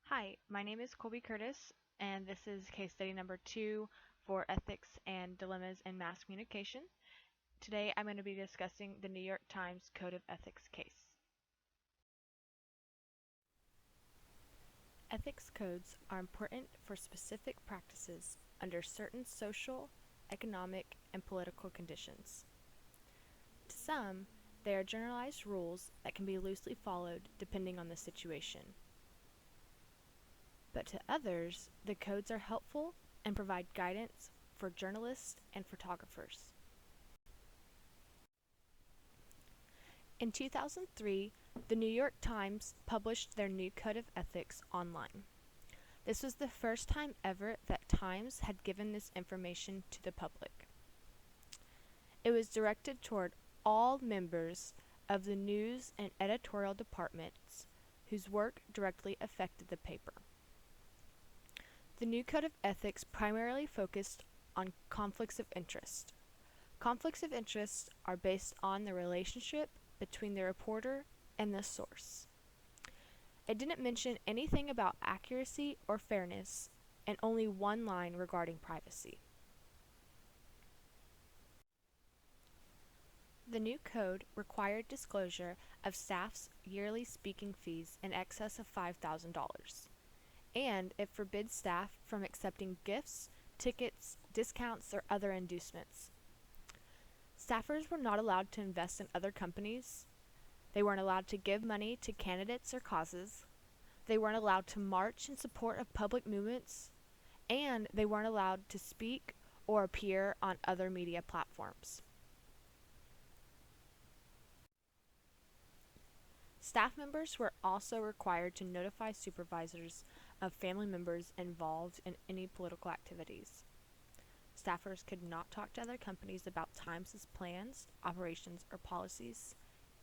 Hi, my name is Colby Curtis, and this is case study number 2 for Ethics and Dilemmas in Mass Communication. Today I'm going to be discussing the New York Times Code of Ethics case. Ethics codes are important for specific practices under certain social, economic, and political conditions. To some, they are generalized rules that can be loosely followed depending on the situation. But to others, the codes are helpful and provide guidance for journalists and photographers. In 2003, the New York Times published their new Code of Ethics online. This was the first time ever that Times had given this information to the public. It was directed toward all members of the news and editorial departments whose work directly affected the paper. The new Code of Ethics primarily focused on conflicts of interest. Conflicts of interest are based on the relationship between the reporter and the source. It didn't mention anything about accuracy or fairness, and only one line regarding privacy. The new code required disclosure of staff's yearly speaking fees in excess of $5,000, and it forbids staff from accepting gifts, tickets, discounts, or other inducements. Staffers were not allowed to invest in other companies. They weren't allowed to give money to candidates or causes. They weren't allowed to march in support of public movements. And they weren't allowed to speak or appear on other media platforms. Staff members were also required to notify supervisors of family members involved in any political activities. Staffers could not talk to other companies about Times' plans, operations, or policies,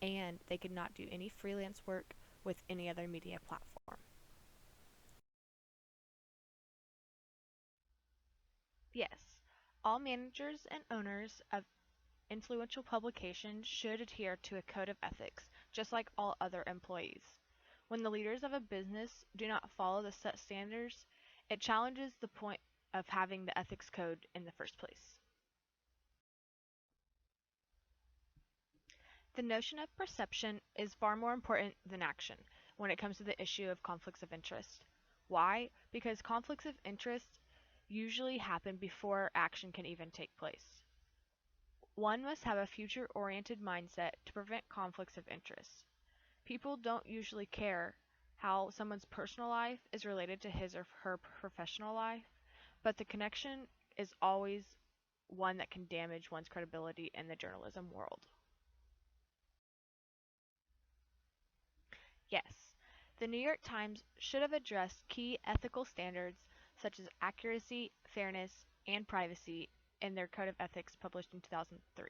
and they could not do any freelance work with any other media platform. Yes, all managers and owners of influential publications should adhere to a code of ethics, just like all other employees. When the leaders of a business do not follow the set standards, it challenges the point of having the ethics code in the first place. The notion of perception is far more important than action when it comes to the issue of conflicts of interest. Why? Because conflicts of interest usually happen before action can even take place. One must have a future-oriented mindset to prevent conflicts of interest. People don't usually care how someone's personal life is related to his or her professional life, but the connection is always one that can damage one's credibility in the journalism world. Yes, the New York Times should have addressed key ethical standards such as accuracy, fairness, and privacy in their Code of Ethics published in 2003.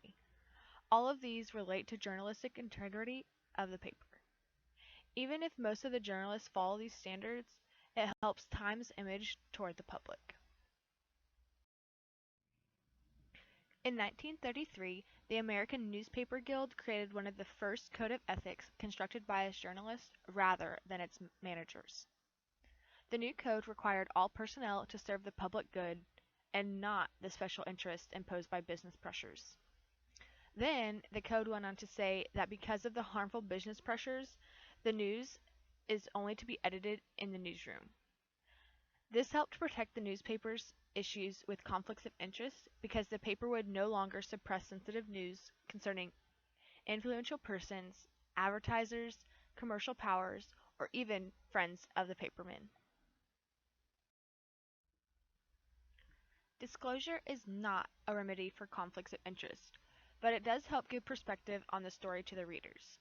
All of these relate to journalistic integrity of the paper. Even if most of the journalists follow these standards, it helps Times' image toward the public. In 1933, the American Newspaper Guild created one of the first code of ethics constructed by its journalists rather than its managers. The new code required all personnel to serve the public good and not the special interests imposed by business pressures. Then, the code went on to say that because of the harmful business pressures, the news is only to be edited in the newsroom. This helped protect the newspaper's issues with conflicts of interest because the paper would no longer suppress sensitive news concerning influential persons, advertisers, commercial powers, or even friends of the paperman. Disclosure is not a remedy for conflicts of interest, but it does help give perspective on the story to the readers.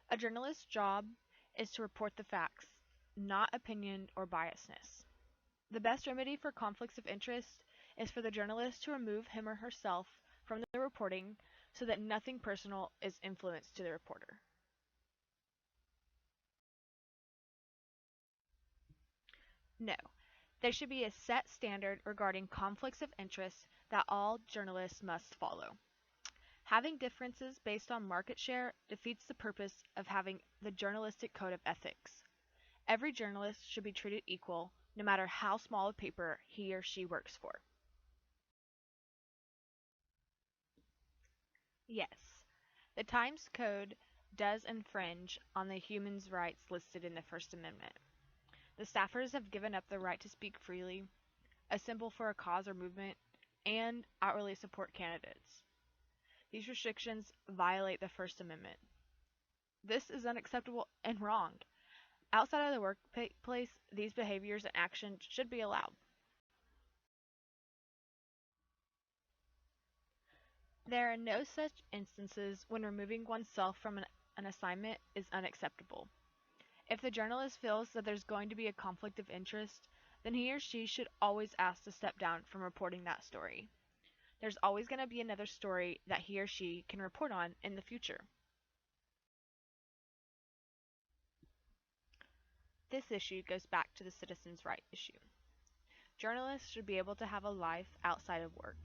A journalist's job is to report the facts, not opinion or biasness. The best remedy for conflicts of interest is for the journalist to remove him or herself from the reporting so that nothing personal is influenced to the reporter. No, there should be a set standard regarding conflicts of interest that all journalists must follow. Having differences based on market share defeats the purpose of having the journalistic code of ethics. Every journalist should be treated equal, no matter how small a paper he or she works for. Yes, the Times Code does infringe on the human rights listed in the First Amendment. The staffers have given up the right to speak freely, assemble for a cause or movement, and outwardly support candidates. These restrictions violate the First Amendment. This is unacceptable and wrong. Outside of the workplace, these behaviors and actions should be allowed. There are no such instances when removing oneself from an assignment is unacceptable. If the journalist feels that there's going to be a conflict of interest, then he or she should always ask to step down from reporting that story. There's always going to be another story that he or she can report on in the future. This issue goes back to the citizens' right issue. Journalists should be able to have a life outside of work.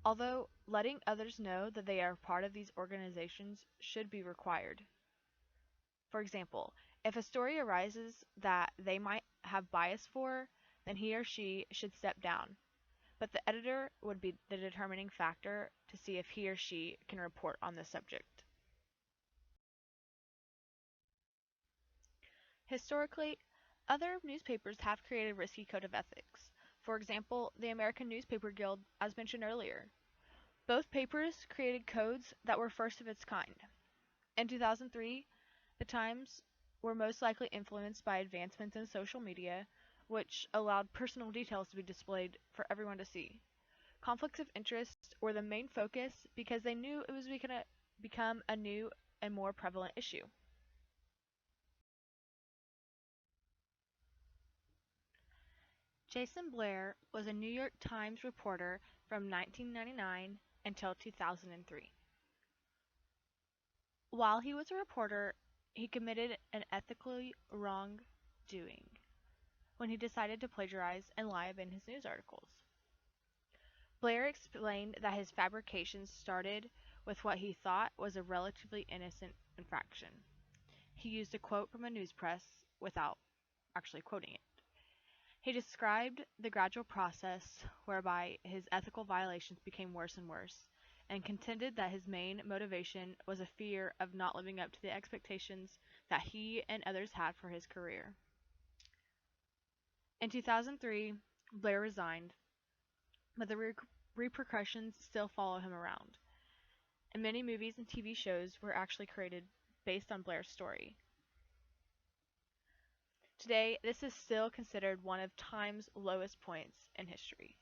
Although letting others know that they are part of these organizations should be required. For example, if a story arises that they might have bias for, then he or she should step down. But the editor would be the determining factor to see if he or she can report on the subject. Historically, other newspapers have created a risky code of ethics. For example, the American Newspaper Guild, as mentioned earlier. Both papers created codes that were first of its kind. In 2003, the Times were most likely influenced by advancements in social media, which allowed personal details to be displayed for everyone to see. Conflicts of interest were the main focus because they knew it was going to become a new and more prevalent issue. Jason Blair was a New York Times reporter from 1999 until 2003. While he was a reporter, he committed an ethically wrongdoing when he decided to plagiarize and lie in his news articles. Blair explained that his fabrications started with what he thought was a relatively innocent infraction. He used a quote from a news press without actually quoting it. He described the gradual process whereby his ethical violations became worse and worse, and contended that his main motivation was a fear of not living up to the expectations that he and others had for his career. In 2003, Blair resigned, but the repercussions still follow him around, and many movies and TV shows were actually created based on Blair's story. Today, this is still considered one of Time's lowest points in history.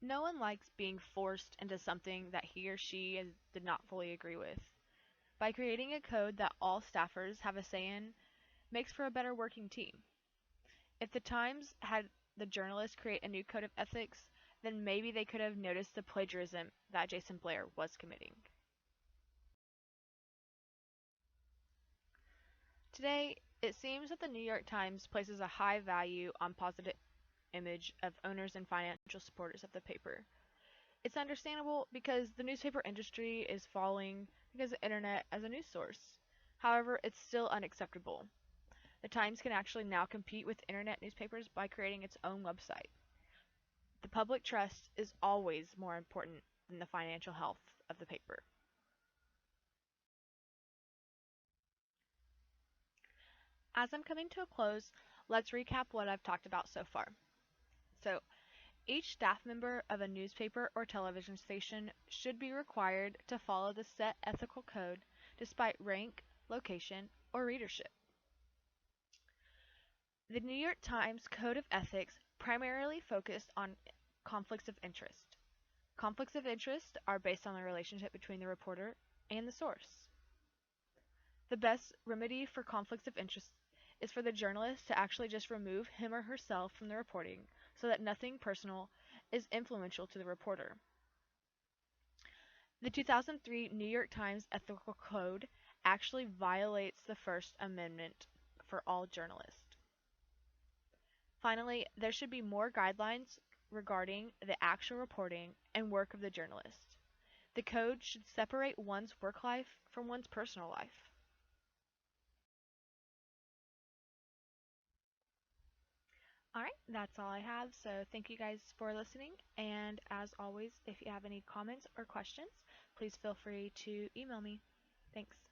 No one likes being forced into something that he or she did not fully agree with. By creating a code that all staffers have a say in, makes for a better working team. If the Times had the journalists create a new code of ethics, then maybe they could have noticed the plagiarism that Jason Blair was committing. Today, it seems that the New York Times places a high value on positive image of owners and financial supporters of the paper. It's understandable because the newspaper industry is falling because of the internet as a news source. However, it's still unacceptable. The Times can actually now compete with internet newspapers by creating its own website. The public trust is always more important than the financial health of the paper. As I'm coming to a close, let's recap what I've talked about so far. So, each staff member of a newspaper or television station should be required to follow the set ethical code despite rank, location, or readership. The New York Times Code of Ethics primarily focused on conflicts of interest. Conflicts of interest are based on the relationship between the reporter and the source. The best remedy for conflicts of interest is for the journalist to actually just remove him or herself from the reporting so that nothing personal is influential to the reporter. The 2003 New York Times Ethical Code actually violates the First Amendment for all journalists. Finally, there should be more guidelines regarding the actual reporting and work of the journalist. The code should separate one's work life from one's personal life. Alright, that's all I have. So thank you guys for listening. And as always, if you have any comments or questions, please feel free to email me. Thanks.